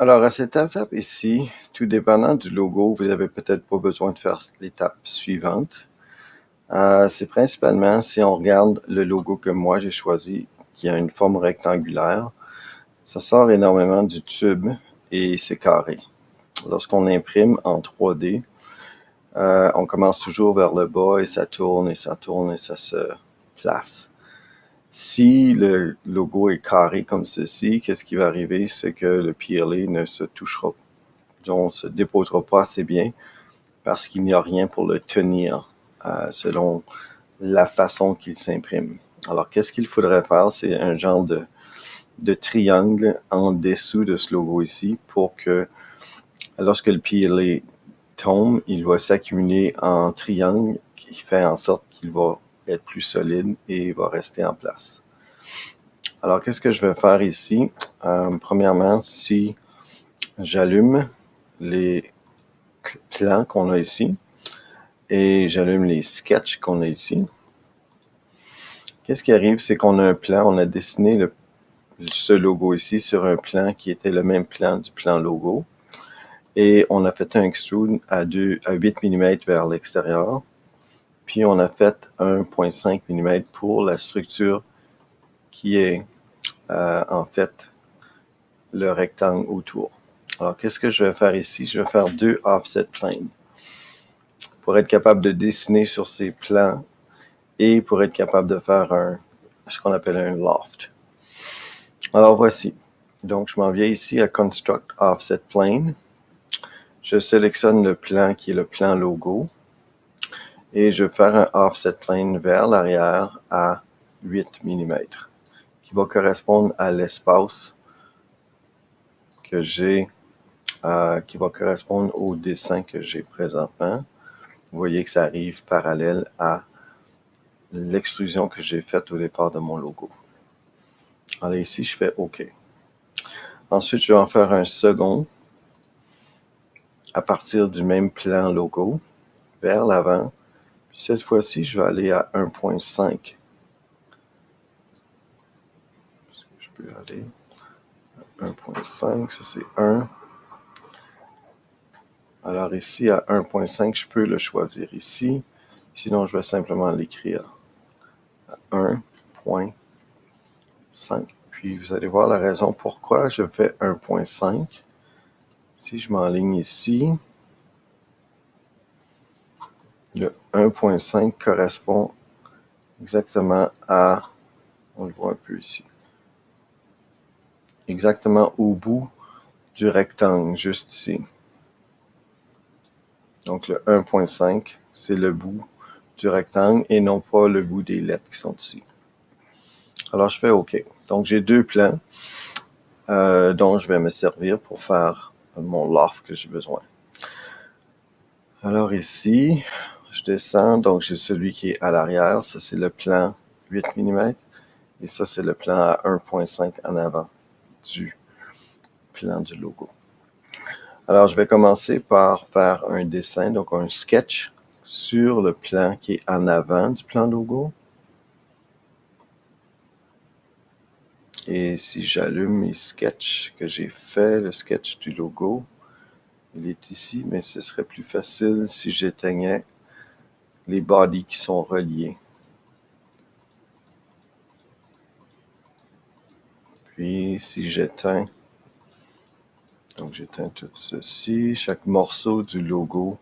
Alors, à cette étape ici, tout dépendant du logo, vous n'avez peut-être pas besoin de faire l'étape suivante. C'est principalement si on regarde le logo que moi j'ai choisi, qui a une forme rectangulaire, ça sort énormément du tube et c'est carré. Lorsqu'on imprime en 3D, on commence toujours vers le bas et ça tourne et ça tourne et ça se place. Si le logo est carré comme ceci, qu'est-ce qui va arriver? C'est que le PLA ne se touchera, disons, se déposera pas assez bien parce qu'il n'y a rien pour le tenir selon la façon qu'il s'imprime. Alors, qu'est-ce qu'il faudrait faire? C'est un genre de triangle en dessous de ce logo ici pour que lorsque le PLA tombe, il va s'accumuler en triangle qui fait en sorte qu'il va être plus solide et va rester en place. Alors, qu'est-ce que je vais faire ici? Premièrement, si j'allume les plans qu'on a ici et j'allume les sketchs qu'on a ici, qu'est-ce qui arrive? C'est qu'on a un plan, on a dessiné ce logo ici sur un plan qui était le même plan du plan logo. Et on a fait un extrude à 8 mm vers l'extérieur. Puis on a fait 1,5 mm pour la structure qui est en fait le rectangle autour. Alors qu'est-ce que je vais faire ici? Je vais faire 2 offset planes pour être capable de dessiner sur ces plans et pour être capable de faire ce qu'on appelle un loft. Alors voici. Donc je m'en viens ici à Construct Offset Plane. Je sélectionne le plan qui est le plan logo et je vais faire un offset plane vers l'arrière à 8 mm qui va correspondre à l'espace que j'ai, qui va correspondre au dessin que j'ai présentement. Vous voyez que ça arrive parallèle à l'extrusion que j'ai faite au départ de mon logo. Alors ici, je fais OK. Ensuite, je vais en faire un second à partir du même plan logo vers l'avant. Puis cette fois-ci, je vais aller à 1,5. Je peux aller à 1,5, ça c'est 1. Alors ici, à 1,5, je peux le choisir ici. Sinon, je vais simplement l'écrire à 1,5. Puis vous allez voir la raison pourquoi je fais 1,5. Si je m'enligne ici, le 1,5 correspond exactement à, on le voit un peu ici, exactement au bout du rectangle, juste ici. Donc le 1,5, c'est le bout du rectangle et non pas le bout des lettres qui sont ici. Alors je fais OK. Donc j'ai deux plans dont je vais me servir pour faire mon loft que j'ai besoin. Alors ici, je descends, donc j'ai celui qui est à l'arrière, ça c'est le plan 8 mm, et ça c'est le plan à 1,5 en avant du plan du logo. Alors je vais commencer par faire un dessin, donc un sketch sur le plan qui est en avant du plan logo. Et si j'allume mes sketchs que j'ai fait, le sketch du logo, il est ici, mais ce serait plus facile si j'éteignais les bodies qui sont reliés. Puis si j'éteins, donc j'éteins tout ceci, chaque morceau du logo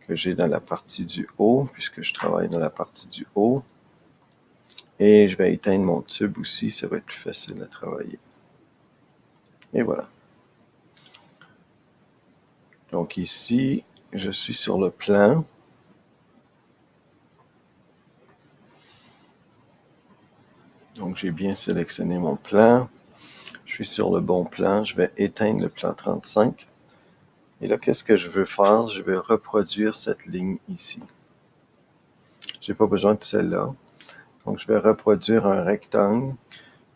que j'ai dans la partie du haut, puisque je travaille dans la partie du haut. Et je vais éteindre mon tube aussi, ça va être plus facile à travailler. Et voilà. Donc ici, je suis sur le plan. Donc j'ai bien sélectionné mon plan. Je suis sur le bon plan. Je vais éteindre le plan 35. Et là, qu'est-ce que je veux faire? Je vais reproduire cette ligne ici. J'ai pas besoin de celle-là. Donc je vais reproduire un rectangle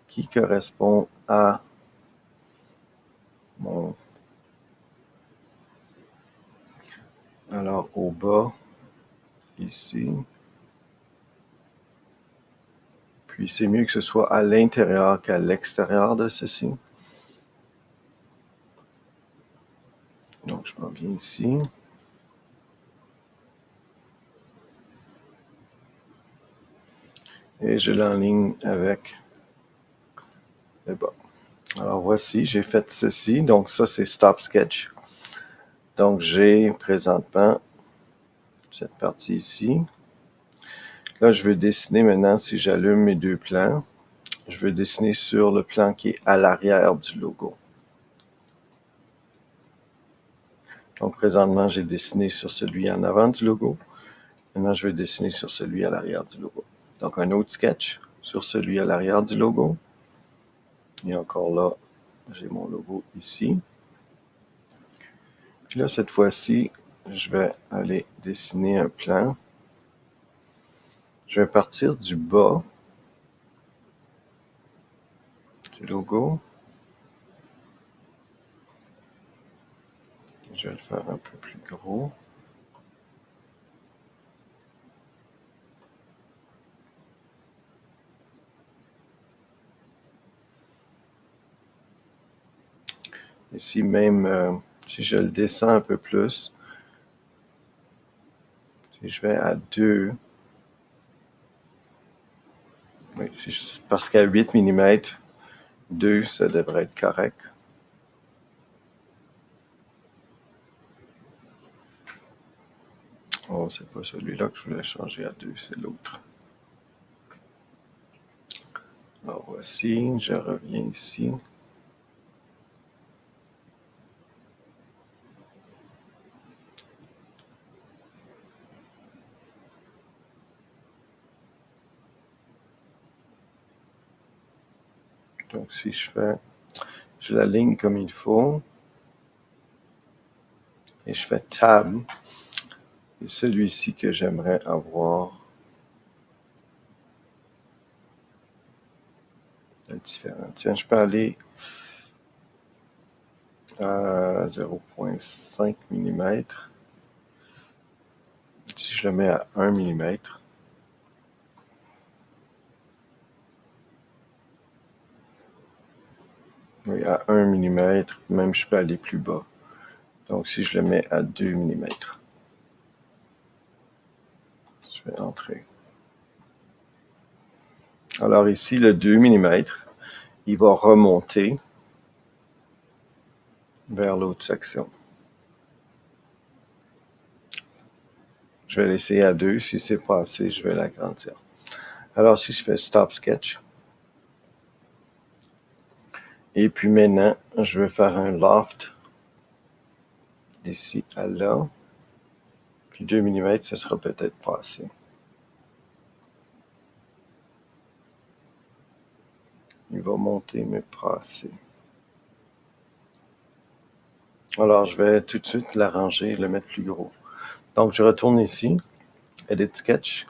qui correspond à mon... Alors au bas, ici. Puis c'est mieux que ce soit à l'intérieur qu'à l'extérieur de ceci. Donc, je m'en viens ici. Et je l'enligne avec le bas. Alors voici, j'ai fait ceci. Donc ça, c'est Stop Sketch. Donc j'ai présentement cette partie ici. Là, je veux dessiner maintenant, si j'allume mes deux plans, je veux dessiner sur le plan qui est à l'arrière du logo. Donc présentement, j'ai dessiné sur celui en avant du logo. Maintenant, je vais dessiner sur celui à l'arrière du logo. Donc un autre sketch sur celui à l'arrière du logo. Et encore là, j'ai mon logo ici. Puis là, cette fois-ci, je vais aller dessiner un plan. Je vais partir du bas du logo. Je vais le faire un peu plus gros. Ici même, si je le descends un peu plus, si je vais à 2, oui, parce qu'à 8 mm, 2, ça devrait être correct. Oh, c'est pas celui-là que je voulais changer à 2, c'est l'autre. Alors voici, je reviens ici. Donc si je l'aligne comme il faut, et je fais Tab, c'est celui-ci que j'aimerais avoir de différent. Tiens, je peux aller à 0,5 mm. Si je le mets à 1 mm, oui, à 1 mm, même je peux aller plus bas. Donc si je le mets à 2 mm, je vais entrer. Alors ici, le 2 mm, il va remonter vers l'autre section. Je vais laisser à 2. Si c'est pas assez, je vais l'agrandir. Alors si je fais Stop Sketch, et puis maintenant, je vais faire un loft d'ici à là. Puis 2 mm, ça sera peut-être pas assez. Il va monter, mais pas assez. Alors, je vais tout de suite l'arranger, le mettre plus gros. Donc, je retourne ici, Edit Sketch.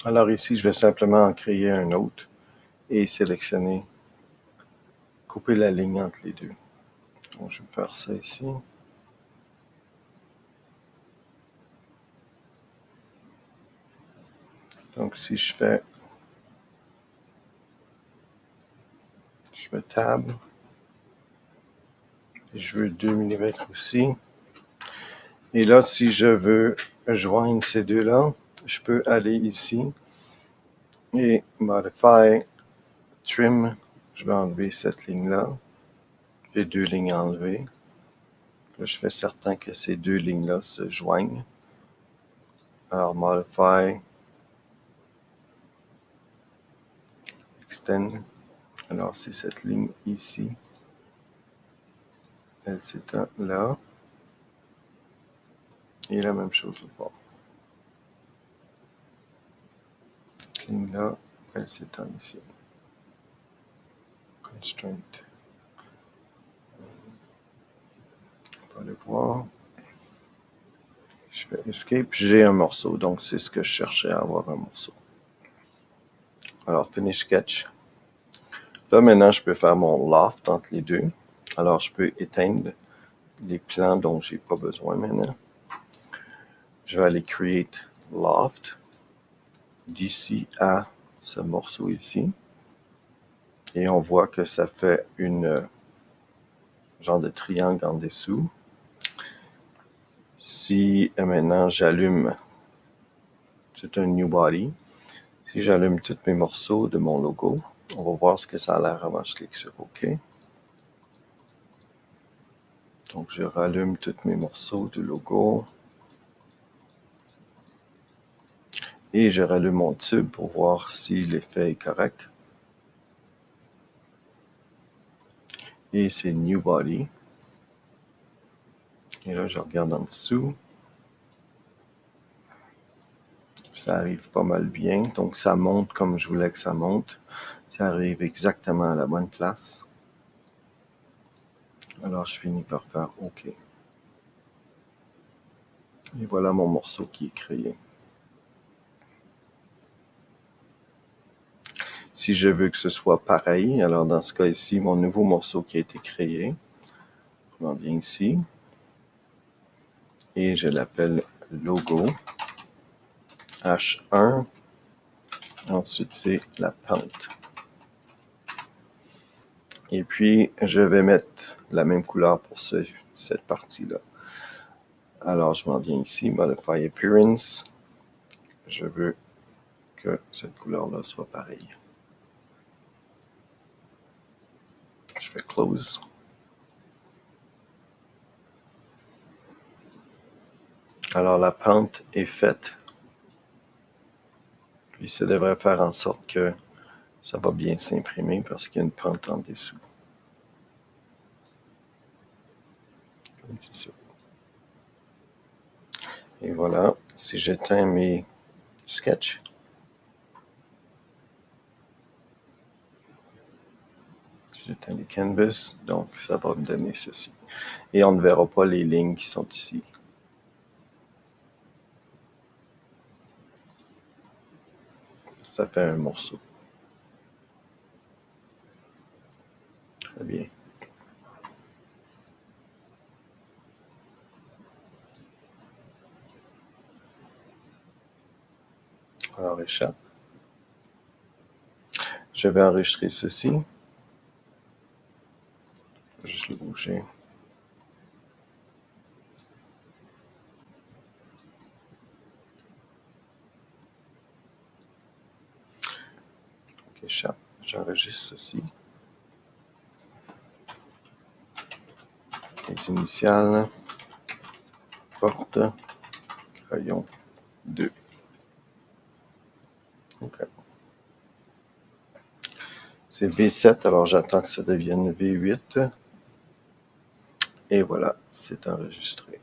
Alors ici, je vais simplement en créer un autre et sélectionner, couper la ligne entre les deux. Donc, je vais faire ça ici. Donc, si je fais Tab, et je veux 2 mm aussi. Et là, si je veux joindre ces deux-là, je peux aller ici et Modify, Trim. Je vais enlever cette ligne-là. J'ai deux lignes enlevées. Là, je fais certain que ces deux lignes-là se joignent. Alors, Modify, Extend. Alors, c'est cette ligne ici. Elle s'étend là. Et la même chose au bord. Cette ligne-là, elle s'étend ici. Constraint. On va le voir. Je Je fais Escape, j'ai un morceau, donc c'est ce que je cherchais à avoir un morceau. Alors, Finish Sketch. Là, maintenant, je peux faire mon loft entre les deux. Alors, je peux éteindre les plans dont j'ai pas besoin maintenant. Je vais aller Create Loft d'ici à ce morceau ici. Et on voit que ça fait une genre de triangle en dessous. Si maintenant j'allume, c'est un New Body. Si j'allume tous mes morceaux de mon logo, on va voir ce que ça a l'air avant que je clique sur OK. Donc je rallume tous mes morceaux du logo. Et je rallume mon tube pour voir si l'effet est correct. Et c'est New Body. Et là, je regarde en dessous. Ça arrive pas mal bien. Donc, ça monte comme je voulais que ça monte. Ça arrive exactement à la bonne place. Alors, je finis par faire OK. Et voilà mon morceau qui est créé. Si je veux que ce soit pareil, alors dans ce cas ici, mon nouveau morceau qui a été créé, je m'en viens ici. Et je l'appelle Logo H1. Ensuite, c'est la pente. Et puis, je vais mettre la même couleur pour cette partie-là. Alors, je m'en viens ici, Modify Appearance. Je veux que cette couleur-là soit pareille. Je fais Close. Alors, la pente est faite. Puis, ça devrait faire en sorte que ça va bien s'imprimer parce qu'il y a une pente en dessous. Comme ça. Et voilà, si j'éteins mes sketchs, j'éteins les canvas, donc ça va me donner ceci. Et on ne verra pas les lignes qui sont ici. Ça fait un morceau. Très bien. Alors, échappe. Je vais enregistrer ceci. Je vais juste le bouger. Ok, échappe. J'enregistre ceci. Les initiales. Porte. Crayon 2. OK. C'est V7, alors j'attends que ça devienne V8. Et voilà, c'est enregistré.